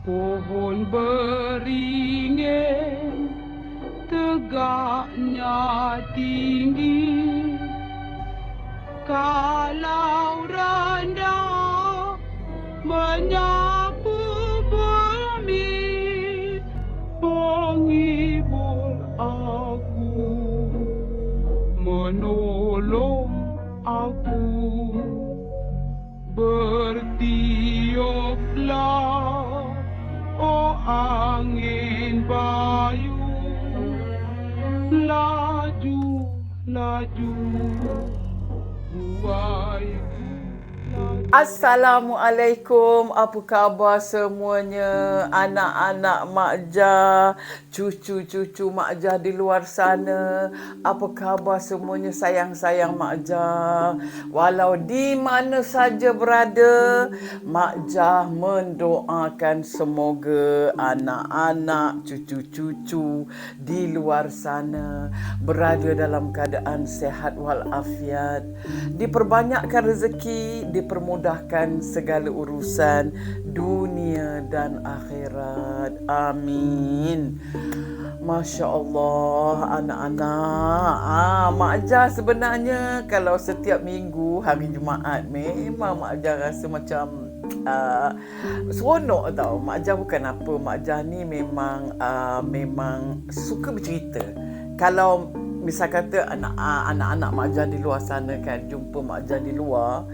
Pohon beringin tegaknya tinggi, kalau rendah menyapu bumi, menghibur aku, menolong aku. Bertiuplah, oh angin bayu, laju, laju, buai. Assalamualaikum, apa khabar semuanya? Anak-anak Mak Jah, cucu-cucu Mak Jah di luar sana. Apa khabar semuanya sayang-sayang Mak Jah? Walau di mana saja berada, Mak Jah mendoakan semoga anak-anak, cucu-cucu di luar sana berada dalam keadaan sehat walafiat, diperbanyakkan rezeki, dipermudahkan segala urusan dunia dan akhirat. Amin. Masya Allah, anak-anak. Mak Jah sebenarnya kalau setiap minggu hari Jumaat memang Mak Jah rasa macam seronok tau. Mak Jah bukan apa. Mak Jah ni memang suka bercerita. Kalau misal kata anak-anak Mak Jah di luar sana kan, jumpa Mak Jah di luar,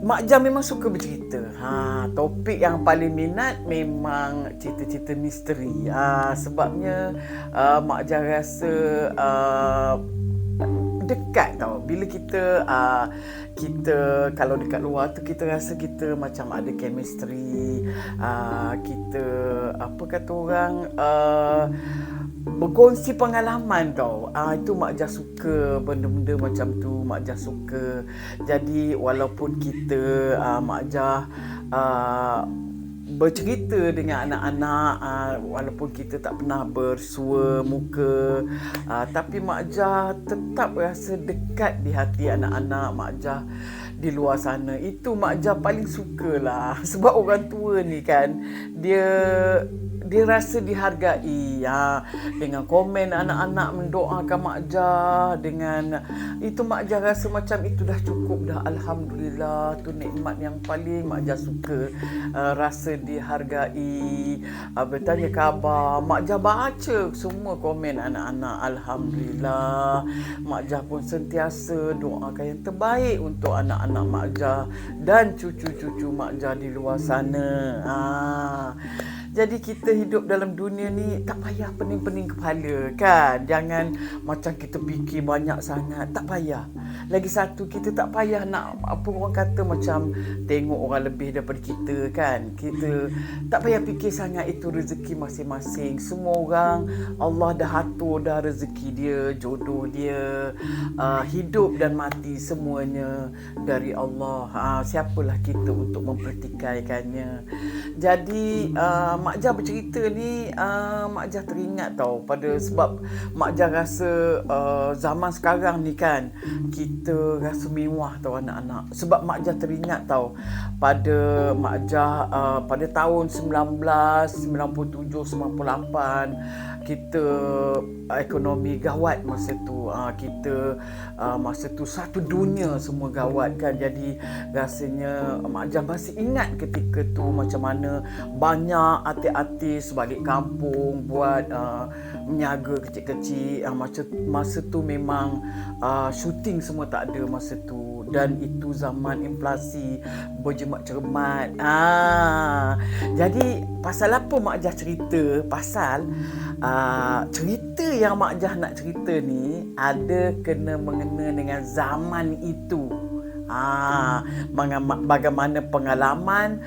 Mak Jah memang suka bercerita. Topik yang paling minat memang cerita-cerita misteri. Sebabnya Mak Jah rasa dekat tau. Bila kita kalau dekat luar tu kita rasa kita macam ada chemistry. Kita apa kata orang, berkongsi pengalaman tau. Itu Mak Jah suka benda-benda macam tu. Mak Jah suka. Jadi walaupun kita Mak Jah bercerita dengan anak-anak, walaupun kita tak pernah bersua muka, tapi Mak Jah tetap rasa dekat di hati anak-anak Mak Jah di luar sana. Itu Mak Jah paling sukalah. Sebab orang tua ni kan, dia rasa dihargai. Dengan komen anak-anak mendoakan Mak Jah, dengan itu Mak Jah rasa macam itu dah cukup dah. Alhamdulillah, tu nikmat yang paling Mak Jah suka. Rasa dihargai, bertanya khabar. Mak Jah baca semua komen anak-anak. Alhamdulillah, Mak Jah pun sentiasa doakan yang terbaik untuk anak-anak Mak Jah dan cucu-cucu Mak Jah di luar sana. Jadi kita hidup dalam dunia ni tak payah pening-pening kepala kan. Jangan macam kita fikir banyak sangat. Tak payah. Lagi satu, kita tak payah nak apa orang kata macam tengok orang lebih daripada kita kan. Kita tak payah fikir sangat, itu rezeki masing-masing. Semua orang Allah dah atur dah rezeki dia, jodoh dia, hidup dan mati semuanya dari Allah. Siapalah kita untuk mempertikaikannya. Jadi Mak Jah bercerita ni, Mak Jah teringat tau sebab Mak Jah rasa zaman sekarang ni kan, kita rasa mewah tau anak-anak. Sebab Mak Jah teringat tau pada Mak Jah pada tahun 1997-98, kita ekonomi gawat masa tu. Kita masa tu satu dunia semua gawat kan. Jadi rasanya Mak Jah masih ingat ketika tu macam mana banyak artis-artis balik kampung buat meniaga kecil-kecil. Masa tu memang syuting semua tak ada masa tu, dan itu zaman inflasi berjemat-cermat. Jadi pasal apa Mak Jah cerita? Pasal cerita yang Mak Jah nak cerita ni ada kena mengena dengan zaman itu. Bagaimana pengalaman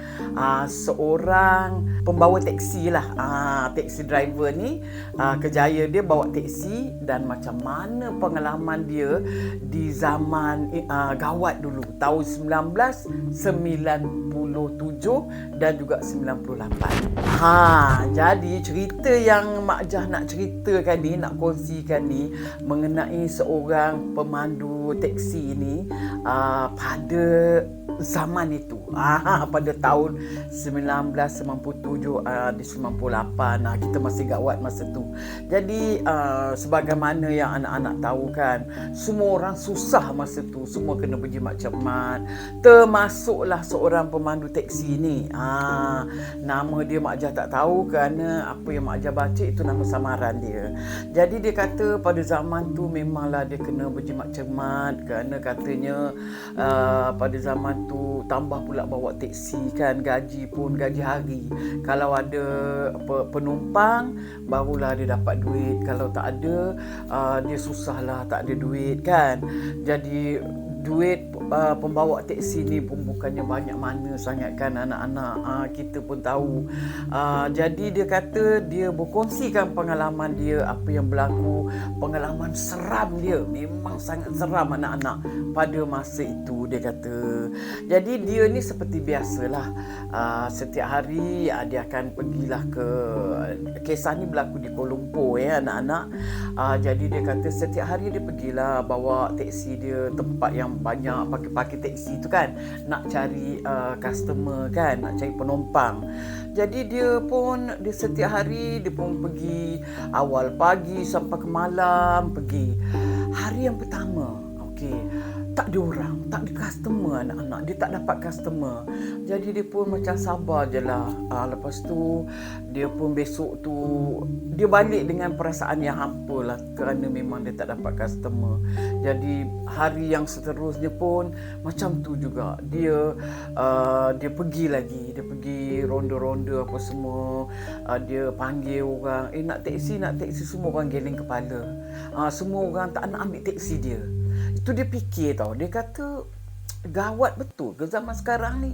seorang pembawa teksi lah, taxi driver ni, kerjaya dia bawa teksi, dan macam mana pengalaman dia di zaman gawat dulu tahun 1997 dan juga 98. Jadi cerita yang Mak Jah nak ceritakan ni, nak kongsikan ni, mengenai seorang pemandu teksi ni pada zaman itu. Pada tahun 1997, di 98, kita masih gawat masa tu. Jadi sebagaimana yang anak-anak tahu kan, semua orang susah masa tu, semua kena berjimat cermat. Termasuklah seorang pemandu teksi ni. Nama dia Mak Jah tak tahu kerana apa yang Mak Jah baca itu nama samaran dia. Jadi dia kata pada zaman tu memanglah dia kena berjimat cermat kerana katanya pada zaman tu tambah pula bawa teksi kan, gaji pun gaji hari. Kalau ada penumpang barulah dia dapat duit, kalau tak ada dia susahlah, tak ada duit kan. Jadi duit pembawa teksi ni pun bukannya banyak mana sangat kan anak-anak, kita pun tahu. Jadi dia kata dia berkongsikan pengalaman dia, apa yang berlaku, pengalaman seram dia, memang sangat seram anak-anak pada masa itu dia kata. Jadi dia ni seperti biasalah, setiap hari dia akan pergilah ke, kisah ni berlaku di Kuala Lumpur anak-anak. Jadi dia kata setiap hari dia pergilah bawa teksi dia tempat yang banyak pakai teksi tu kan, nak cari customer kan, nak cari penumpang. Jadi dia setiap hari dia pun pergi awal pagi sampai ke malam pergi. Hari yang pertama, tak ada orang, tak ada customer anak-anak. Dia tak dapat customer. Jadi dia pun macam sabar je lah. Lepas tu, dia pun besok tu, dia balik dengan perasaan yang hampa lah kerana memang dia tak dapat customer. Jadi hari yang seterusnya pun macam tu juga. Dia pergi lagi. Dia pergi ronda-ronda apa semua. Dia panggil orang, nak teksi. Semua orang geleng kepala. Semua orang tak nak ambil teksi dia. Itu dia fikir tau. Dia kata gawat betul ke zaman sekarang ni.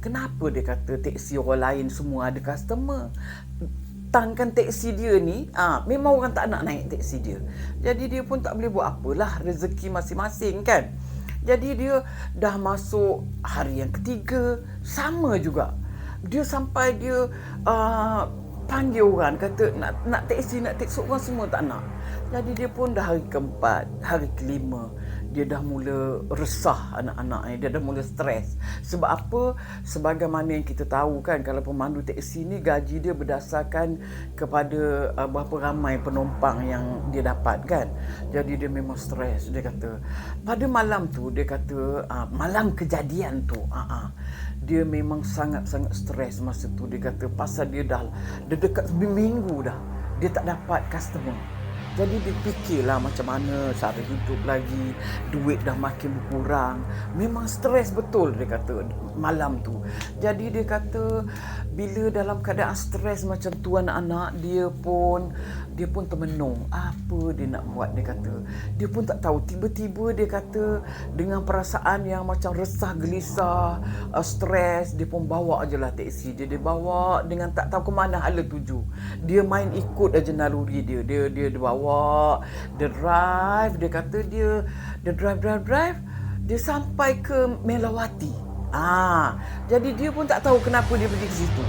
Kenapa dia kata teksi orang lain semua ada customer, tangkan teksi dia ni memang orang tak nak naik teksi dia. Jadi dia pun tak boleh buat apalah, rezeki masing-masing kan. Jadi dia dah masuk hari yang ketiga, sama juga. Dia sampai dia panggil orang, kata nak teksi orang semua tak nak. Jadi dia pun dah hari keempat, hari kelima, dia dah mula resah anak-anak ni, dia dah mula stres. Sebab apa? Sebagaimana yang kita tahu kan, kalau pemandu teksi ni gaji dia berdasarkan kepada berapa ramai penumpang yang dia dapat kan. Jadi dia memang stres. Dia kata pada malam tu, dia kata malam kejadian tu, dia memang sangat-sangat stres masa tu. Dia kata pasal dia dekat seminggu dah dia tak dapat customer. Jadi dia fikirlah macam mana cara hidup lagi, duit dah makin berkurang. Memang stres betul dia kata malam tu. Jadi dia kata bila dalam keadaan stres macam tu anak-anak, dia pun termenung. Apa dia nak buat, dia kata. Dia pun tak tahu. Tiba-tiba dia kata dengan perasaan yang macam resah, gelisah, stres, dia pun bawa je lah teksi dia. Dia bawa dengan tak tahu ke mana hala tuju. Dia main ikut aja naluri dia. Dia bawa, dia drive. Dia kata dia drive. Dia sampai ke Melawati. Jadi dia pun tak tahu kenapa dia pergi ke situ.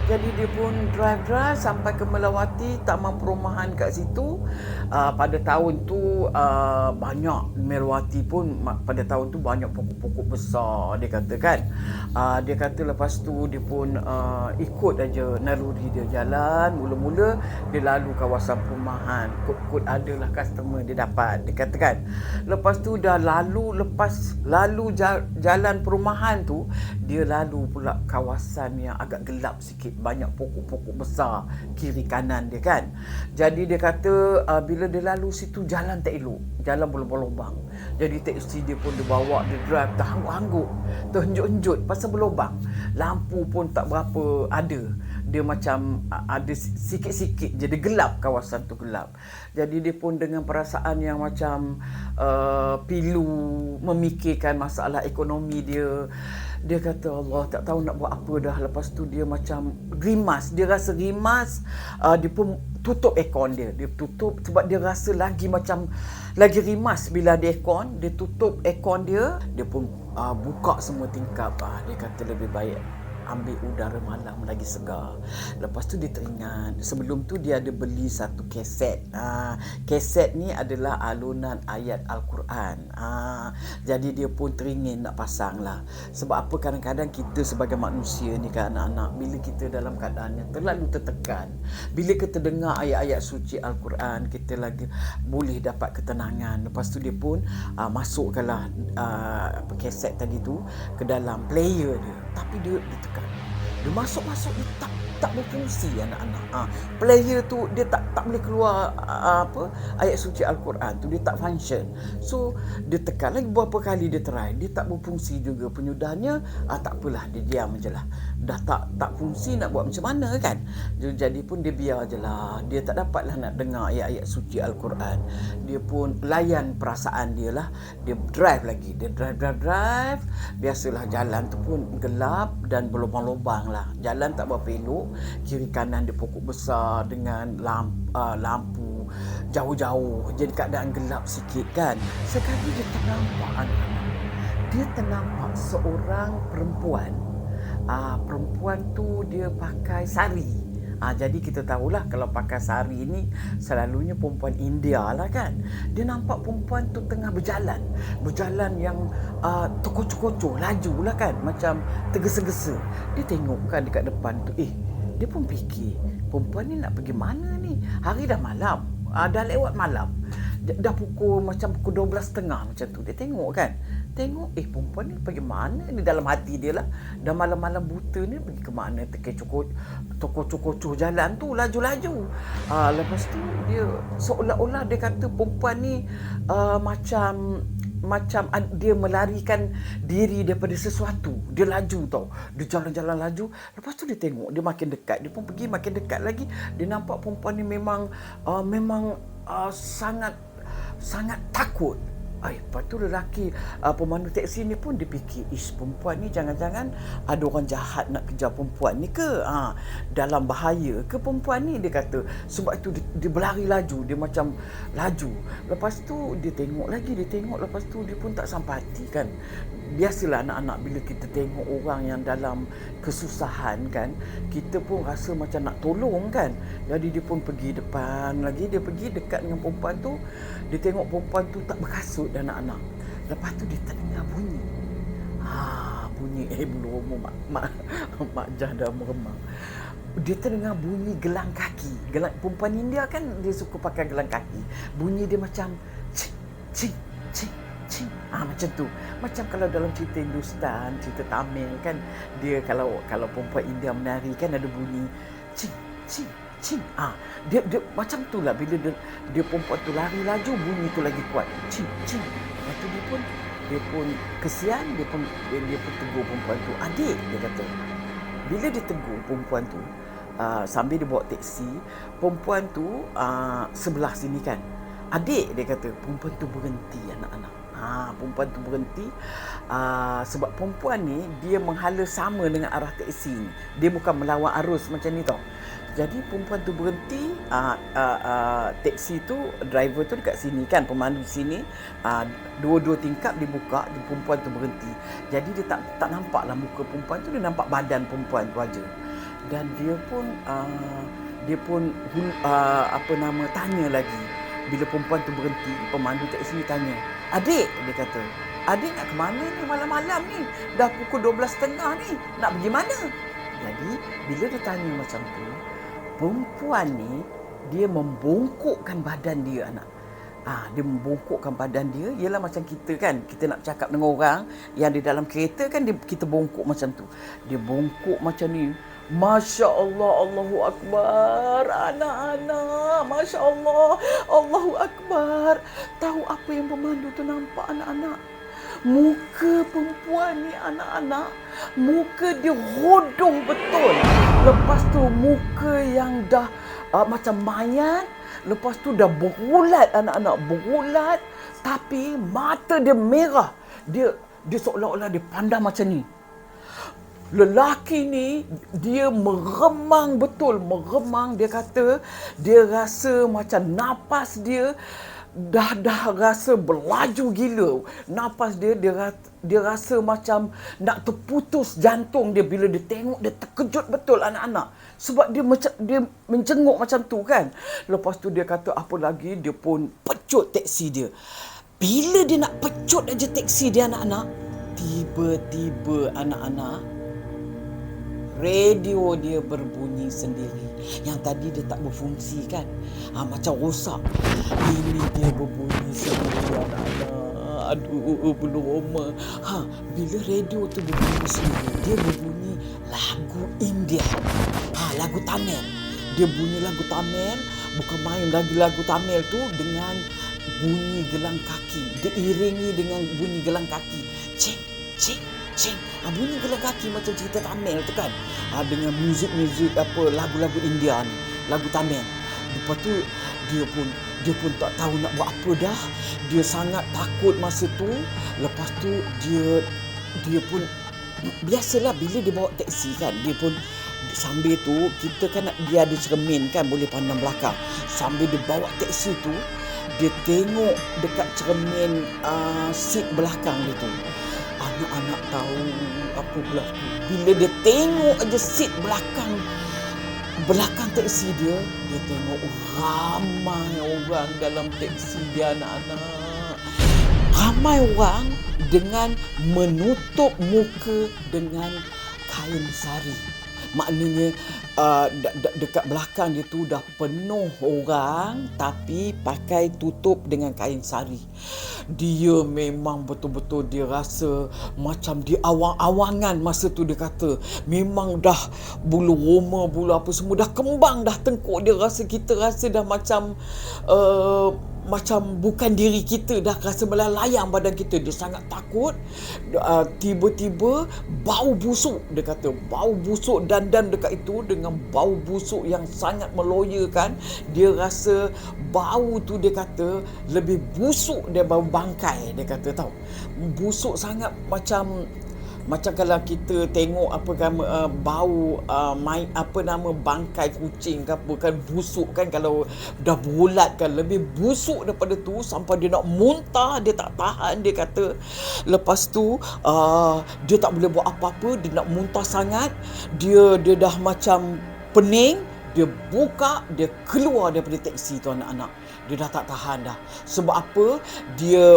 Jadi dia pun drive sampai ke Melawati, taman perumahan kat situ. Pada tahun tu banyak, Melawati pun pada tahun tu banyak pokok-pokok besar dia kata kan. Dia kata lepas tu dia pun ikut aja naluri dia jalan. Mula-mula dia lalu kawasan perumahan, kod adalah customer dia dapat, dia kata kan. Lepas tu lepas lalu jalan perumahan tu, dia lalu pula kawasan yang agak gelap sikit, banyak pokok-pokok besar kiri kanan dia kan. Jadi dia kata bila dia lalu situ jalan tak elok, jalan berlubang-lubang. Jadi teksi dia pun dia bawa, dia drive terhangguk-hangguk, terhenjut-henjut pasal berlubang. Lampu pun tak berapa ada. Dia macam ada sikit-sikit je, dia gelap, kawasan tu gelap. Jadi dia pun dengan perasaan yang macam pilu, memikirkan masalah ekonomi dia. Dia kata Allah, tak tahu nak buat apa dah. Lepas tu dia macam rimas, dia rasa rimas. Dia pun tutup aircon dia. Dia tutup sebab dia rasa lagi rimas bila ada aircon. Dia tutup aircon dia. Dia pun buka semua tingkap. Dia kata lebih baik ambil udara malam lagi segar. Lepas tu dia teringat, sebelum tu dia ada beli satu kaset. Kaset ni adalah alunan ayat Al-Quran. Jadi dia pun teringin nak pasang lah. Sebab apa, kadang-kadang kita sebagai manusia ni kan anak-anak, bila kita dalam keadaan yang terlalu tertekan, bila kita dengar ayat-ayat suci Al-Quran, kita lagi boleh dapat ketenangan. Lepas tu dia pun masukkanlah kaset tadi tu ke dalam player dia. Tapi dia tekan. Dia masuk-masuk dia tak berfungsi anak-anak. Player tu dia tak boleh keluar ayat suci Al-Quran tu, dia tak function. So dia tekan lagi beberapa kali, dia try, dia tak berfungsi juga penyudahnya. Tak apalah, dia diam je lah. Dah tak fungsi, nak buat macam mana kan. Jadi pun dia biar je lah. Dia tak dapatlah nak dengar ayat-ayat suci Al-Quran. Dia pun layan perasaan dia lah. Dia drive lagi. Dia drive. Biasalah jalan tu pun gelap dan berlubang-lubang lah. Jalan tak berapa elok. Kiri kanan dia pokok besar dengan lampu jauh-jauh. Jadi keadaan gelap sikit kan. Sekali dia ternampak anak-anak. Dia ternampak seorang perempuan. Perempuan tu dia pakai sari. Jadi kita tahulah kalau pakai sari ni selalunya perempuan India lah kan. Dia nampak perempuan tu tengah berjalan yang terkocoh-kocoh, laju lah kan, macam tergesa-gesa. Dia tengok kan dekat depan tu, dia pun fikir, perempuan ni nak pergi mana ni? Hari dah malam, dah lewat malam, dah macam pukul 12.30 macam tu. Dia tengok kan, perempuan ni pergi mana ni? Dalam hati dia lah, dah malam-malam buta ni pergi ke mana? Terkocoh-kocoh jalan tu, laju-laju. Lepas tu dia seolah-olah dia kata perempuan ni macam dia melarikan diri daripada sesuatu. Dia laju tau. Dia jalan-jalan laju. Lepas tu dia tengok, dia makin dekat. Dia pun pergi makin dekat lagi. Dia nampak perempuan ni memang sangat takut. Lepas tu lelaki pemandu teksi ni pun dia fikir, perempuan ni jangan-jangan ada orang jahat nak kejar perempuan ni ke? Dalam bahaya ke perempuan ni, dia kata. Sebab itu dia berlari laju, dia macam laju. Lepas tu dia tengok lagi, lepas tu dia pun tak sampai hati kan. Biasalah anak-anak, bila kita tengok orang yang dalam kesusahan kan, kita pun rasa macam nak tolong kan. Jadi dia pun pergi depan lagi, dia pergi dekat dengan perempuan tu. Dia tengok perempuan tu tak berkasut anak-anak. Lepas tu dia terdengar bunyi. Bunyi bulu mak Jah dah meremang. Dia terdengar bunyi gelang kaki. Perempuan India kan dia suka pakai gelang kaki. Bunyi dia macam cing cing cing cing. Macam tu. Macam kalau dalam cerita Hindustan, cerita Tamil kan, dia kalau perempuan India menari kan ada bunyi cing cing cing. Dia macam tu lah. Bila dia perempuan tu lari laju, bunyi tu lagi kuat. Cing cing. Lepas tu dia pun kesian, dia pun tegur perempuan tu. Adik, dia kata. Bila dia tegur perempuan tu, sambil dia bawa teksi, perempuan tu sebelah sini kan. Adik, dia kata. Perempuan tu berhenti anak-anak. Perempuan tu berhenti sebab perempuan ni dia menghala sama dengan arah teksi ni. Dia bukan melawan arus macam ni tau. Jadi perempuan tu berhenti, teksi tu, driver tu dekat sini kan, pemandu sini, dua tingkap dibuka, perempuan tu berhenti. Jadi dia tak nampaklah muka perempuan tu, dia nampak badan perempuan tu aja. Dan dia pun tanya lagi. Bila perempuan tu berhenti, pemandu teksi ni tanya, "Adik," dia kata, "adik nak ke mana ni malam-malam ni? Dah pukul 12.30 ni, nak pergi mana?" Jadi bila dia tanya macam tu, perempuan ni dia membongkokkan badan dia anak. Dia membongkokkan badan dia. Ialah macam kita kan, kita nak cakap dengan orang yang di dalam kereta kan, kita bongkok macam tu. Dia bongkok macam ni. Masya Allah, Allahu Akbar. Anak-anak, Masya Allah, Allahu Akbar. Tahu apa yang pemandu tu nampak anak-anak? Muka perempuan ni anak-anak, muka dia hodoh betul. Lepas tu muka yang dah macam mayat. Lepas tu dah berulat anak-anak, berulat. Tapi mata dia merah. Dia seolah-olah dia pandang macam ni. Lelaki ni dia meremang betul, meremang. Dia kata dia rasa macam napas dia dah rasa berlaju gila. Napas dia rasa macam nak terputus jantung dia bila dia tengok. Dia terkejut betul anak-anak. Sebab dia mencenguk macam tu kan. Lepas tu dia kata apa lagi, dia pun pecut teksi dia. Bila dia nak pecut aja teksi dia anak-anak, tiba-tiba anak-anak, radio dia berbunyi sendiri. Yang tadi dia tak berfungsi kan. Macam rosak. Ini dia berbunyi sendiri anak-anak. Aduh, belum Roma. Bila radio tu berbunyi sendiri, dia berbunyi lagu India. Lagu Tamil. Dia bunyi lagu Tamil. Bukan main lagi lagu Tamil tu dengan bunyi gelang kaki. Dia iringi dengan bunyi gelang kaki. Cing, cing, cing. Bunyi gelang kaki macam cerita Tamil tu kan. Dengan muzik-muzik apa, lagu-lagu India ni, lagu Tamil. Lepas tu dia pun tak tahu nak buat apa dah. Dia sangat takut masa tu. Lepas tu dia pun biasalah bila dia bawa teksi kan, dia pun sambil tu kita kan dia ada cermin kan, boleh pandang belakang. Sambil dia bawa teksi tu, dia tengok dekat cermin seat belakang dia tu. Anak-anak tahu apa berlaku. Bila dia tengok aja seat belakang teksi dia tengok ramai orang dalam teksi dia anak-anak. Ramai orang dengan menutup muka dengan kain sari. Maknanya dekat belakang dia tu dah penuh orang tapi pakai tutup dengan kain sari. Dia memang betul-betul dia rasa macam di awang-awangan masa tu. Dia kata memang dah bulu roma, bulu apa semua dah kembang dah tengkuk dia. Kita rasa dah macam bukan diri kita, dah rasa melayang badan kita. Dia sangat takut. Tiba-tiba bau busuk, dia kata bau busuk dan dekat itu dengan bau busuk yang sangat meloyakan. Dia rasa bau tu, dia kata lebih busuk daripada bau bangkai. Dia kata tahu, busuk sangat, macam kalau kita tengok bau bangkai kucing ke apa kan, busuk kan, kalau dah berulat kan, lebih busuk daripada tu sampai dia nak muntah, dia tak tahan dia kata. Lepas tu dia tak boleh buat apa-apa, dia nak muntah sangat, dia dah macam pening. Dia buka, dia keluar daripada teksi tu anak-anak. Dia dah tak tahan dah. Sebab apa?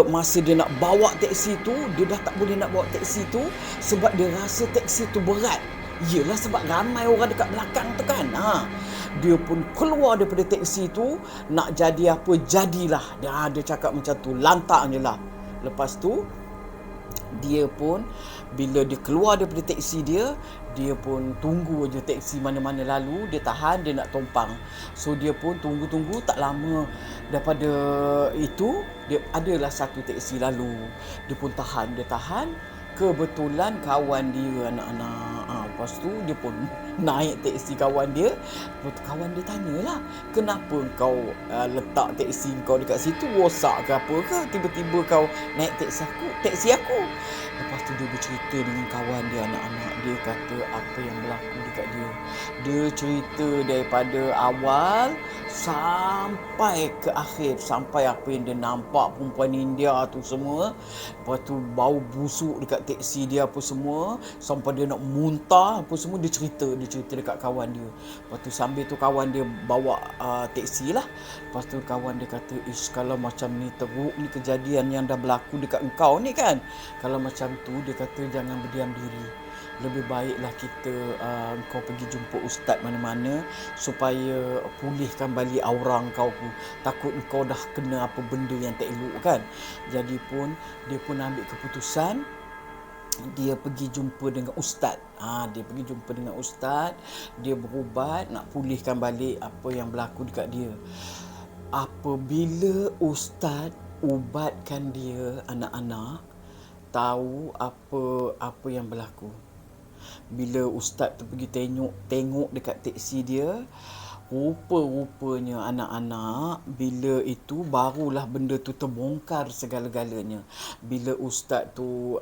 Masa dia nak bawa teksi tu, dia dah tak boleh nak bawa teksi tu sebab dia rasa teksi tu berat. Yelah, sebab ramai orang dekat belakang tu kan. Dia pun keluar daripada teksi tu, nak jadi apa, jadilah. Dia cakap macam tu, lantak je lah. Lepas tu, dia pun bila dia keluar daripada teksi dia pun tunggu je teksi mana-mana lalu, dia tahan, dia nak tumpang. So dia pun tunggu tak lama daripada itu, dia adalah satu teksi lalu. Dia pun tahan. Kebetulan kawan dia anak-anak. Lepas tu dia pun naik teksi kawan dia. Lepas tu kawan dia tanyalah, kenapa kau letak teksi kau dekat situ, rosak ke apa ke, tiba-tiba kau naik teksi aku. Lepas tu dia bercerita dengan kawan dia anak-anak. Dia kata apa yang berlaku dekat dia. Dia cerita daripada awal sampai ke akhir, sampai apa yang dia nampak perempuan India tu semua. Lepas tu bau busuk dekat teksi dia apa semua, sampai dia nak muntah apa semua. Dia cerita dekat kawan dia. Lepas tu sambil tu kawan dia bawa teksi lah. Lepas tu kawan dia kata, kalau macam ni teruk ni kejadian yang dah berlaku dekat engkau ni kan, kalau macam tu dia kata jangan berdiam diri. Lebih baiklah kau pergi jumpa ustaz mana-mana supaya pulihkan balik aura kau tu. Takut kau dah kena apa benda yang tak elok kan. Jadi pun dia pun ambil keputusan, dia pergi jumpa dengan ustaz. Dia pergi jumpa dengan ustaz, dia berubat nak pulihkan balik apa yang berlaku dekat dia. Apabila ustaz ubatkan dia anak-anak, tahu apa yang berlaku. Bila ustaz tu pergi tengok dekat teksi dia, rupa-rupanya anak-anak, bila itu barulah benda tu terbongkar segala-galanya. Bila ustaz tu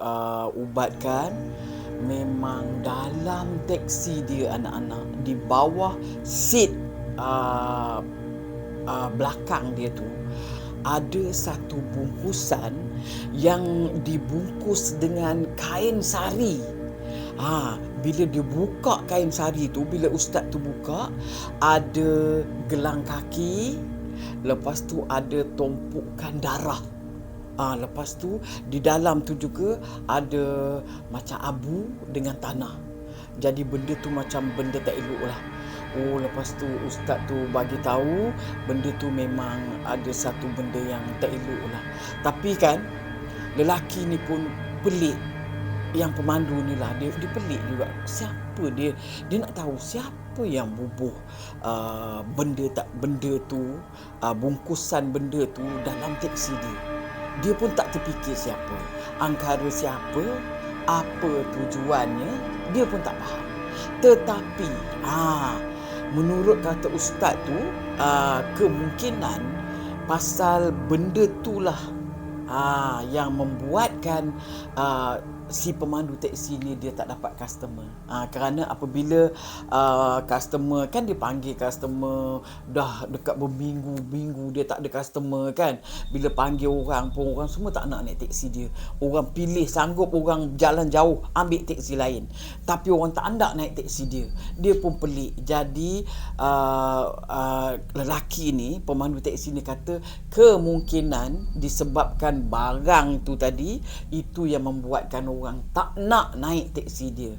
ubatkan, memang dalam teksi dia anak-anak, di bawah seat belakang dia tu ada satu bungkusan yang dibungkus dengan kain sari. Bila dia buka kain sari tu, bila ustaz tu buka, ada gelang kaki, lepas tu ada tumpukan darah. Lepas tu di dalam tu juga ada macam abu dengan tanah. Jadi benda tu macam benda tak elok lah. Lepas tu ustaz tu bagi tahu benda tu memang ada satu benda yang tak elok lah. Tapi kan lelaki ni pun pelik. Yang pemandu ni lah, dia pelik juga. Siapa dia nak tahu siapa yang bubuh benda tu, bungkusan benda tu dalam teksi dia. Dia pun tak terfikir siapa, angkara siapa, apa tujuannya, dia pun tak faham. Tetapi menurut kata ustaz tu, kemungkinan pasal benda itulah yang membuatkan si pemandu teksi ni dia tak dapat customer. Kerana apabila customer kan, dia panggil customer dah dekat berminggu-minggu dia tak ada customer kan. Bila panggil orang pun orang semua tak nak naik teksi dia. Orang pilih, sanggup orang jalan jauh ambil teksi lain. Tapi orang tak nak naik teksi dia. Dia pun pelik. Jadi lelaki ni, pemandu teksi ni kata kemungkinan disebabkan barang tu tadi, itu yang membuatkan orang tak nak naik teksi dia.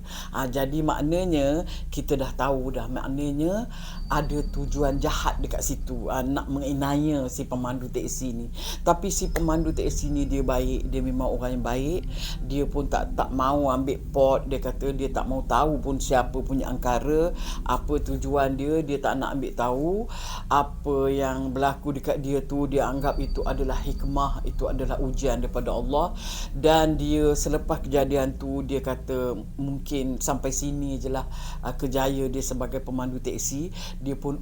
Jadi maknanya kita dah tahu dah, maknanya ada tujuan jahat dekat situ, nak menginaya si pemandu teksi ni. Tapi si pemandu teksi ni dia baik, dia memang orang yang baik. Dia pun tak mau ambil pot. Dia kata dia tak mau tahu pun siapa punya angkara, apa tujuan dia tak nak ambil tahu. Apa yang berlaku dekat dia tu, dia anggap itu adalah hikmah, itu adalah ujian daripada Allah. Dan dia selepas kejadian tu, dia kata mungkin sampai sini je lah kejaya dia sebagai pemandu teksi. Dia pun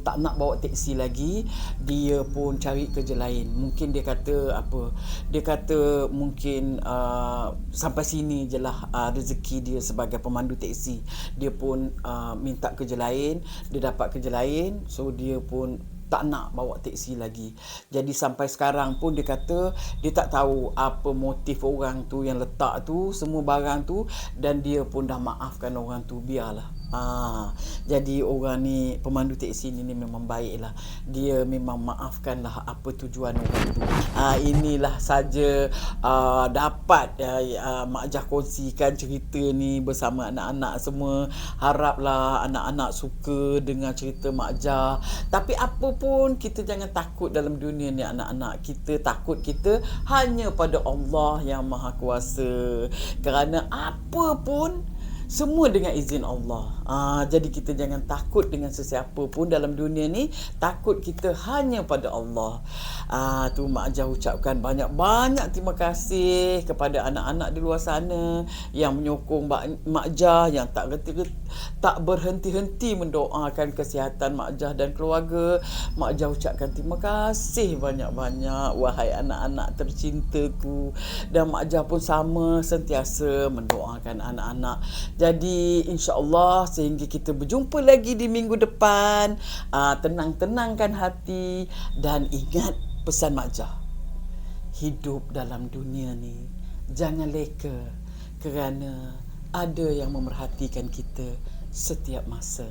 tak nak bawa teksi lagi. Dia pun cari kerja lain. Mungkin dia kata mungkin sampai sini je lah rezeki dia sebagai pemandu teksi. Dia pun minta kerja lain. Dia dapat kerja lain, so dia pun tak nak bawa teksi lagi. Jadi sampai sekarang pun dia kata dia tak tahu apa motif orang tu yang letak tu semua barang tu, dan dia pun dah maafkan orang tu, biarlah. Jadi orang ni, pemandu teksi ni memang baiklah. Dia memang maafkanlah apa tujuan orang tu. Inilah saja dapat Mak Jah kongsikan cerita ni bersama anak-anak semua. Haraplah anak-anak suka dengar cerita Mak Jah. Tapi apa pun, kita jangan takut dalam dunia ni anak-anak. Kita takut kita hanya pada Allah yang Maha Kuasa. Kerana apa pun semua dengan izin Allah. Jadi kita jangan takut dengan sesiapa pun dalam dunia ni. Takut kita hanya pada Allah. Tu Mak Jah ucapkan banyak-banyak terima kasih kepada anak-anak di luar sana yang menyokong Mak Jah, yang tak berhenti-henti mendoakan kesihatan Mak Jah dan keluarga. Mak Jah ucapkan terima kasih banyak-banyak, wahai anak-anak tercintaku. Dan Mak Jah pun sama, sentiasa mendoakan anak-anak. Jadi insya-Allah sehingga kita berjumpa lagi di minggu depan. Tenang-tenangkan hati dan ingat pesan Mak Jah. Hidup dalam dunia ni jangan leka, kerana ada yang memerhatikan kita setiap masa.